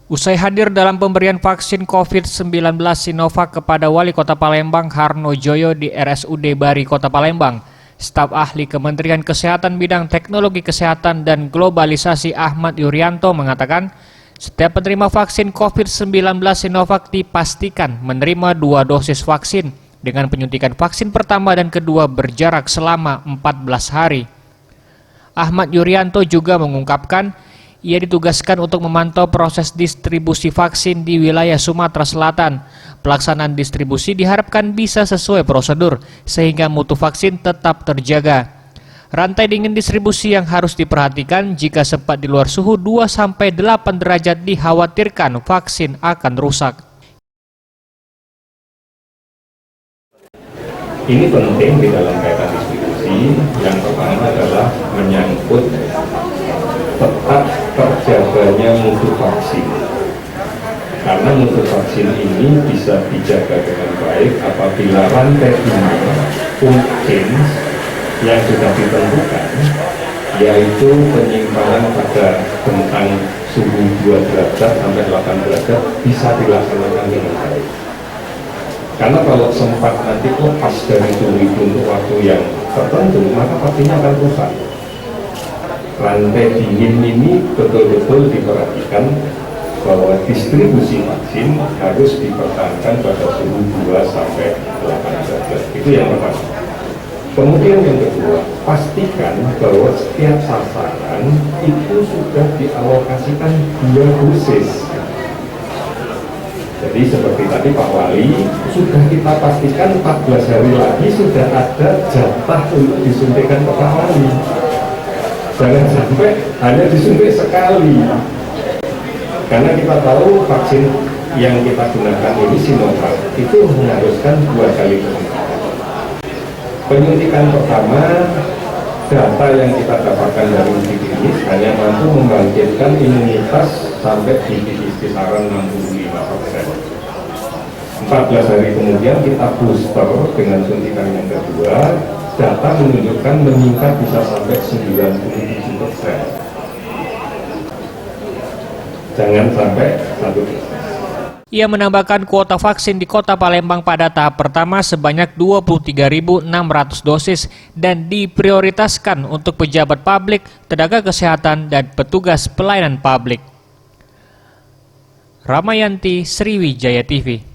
Usai hadir dalam pemberian vaksin COVID-19 Sinovac kepada Wali Kota Palembang Harno Joyo di RSUD Bari Kota Palembang, staf ahli Kementerian Kesehatan Bidang Teknologi Kesehatan dan Globalisasi Ahmad Yuryanto mengatakan, setiap penerima vaksin COVID-19 Sinovac dipastikan menerima 2 dosis vaksin dengan penyuntikan vaksin pertama dan kedua berjarak selama 14 hari. Ahmad Yuryanto juga mengungkapkan, ia ditugaskan untuk memantau proses distribusi vaksin di wilayah Sumatera Selatan. Pelaksanaan distribusi diharapkan bisa sesuai prosedur, sehingga mutu vaksin tetap terjaga. Rantai dingin distribusi yang harus diperhatikan jika sempat di luar suhu 2-8 derajat dikhawatirkan vaksin akan rusak. Ini penting di dalam kaitan distribusi. Yang pertama adalah menyangkut tetap terjaganya mutu vaksin, karena mutu vaksin ini bisa dijaga dengan baik apabila rantai dingin mungkin yang sudah ditentukan, yaitu penyimpangan pada bentang suhu 2 derajat sampai 8 derajat bisa dilaksanakan dengan baik. Karena kalau sempat nanti lepas dari suhu itu untuk waktu yang tertentu, maka pastinya akan rusak. Rantai dingin ini betul-betul diperhatikan bahwa distribusi vaksin harus dipertahankan pada suhu 2-8 derajat. Itu yang pertama. Kemudian yang kedua, pastikan bahwa setiap sasaran itu sudah dialokasikan 2 dosis. Jadi seperti tadi Pak Wali, sudah kita pastikan 14 hari lagi sudah ada jatah untuk disuntikan ke Pak Wali. Jangan sampai hanya disuntik sekali, karena kita tahu vaksin yang kita gunakan ini Sinovac itu mengharuskan 2 kali penyuntikan. Penyuntikan pertama, data yang kita dapatkan dari uji klinis hanya mampu membangkitkan imunitas sampai di kisaran 65%. 14 hari kemudian kita booster dengan suntikan yang kedua, data menunjukkan meningkat bisa sampai 97%. Jangan sampai 1%. Ia menambahkan kuota vaksin di Kota Palembang pada tahap pertama sebanyak 23.600 dosis dan diprioritaskan untuk pejabat publik, tenaga kesehatan, dan petugas pelayanan publik. Ramayanti, Sriwijaya TV.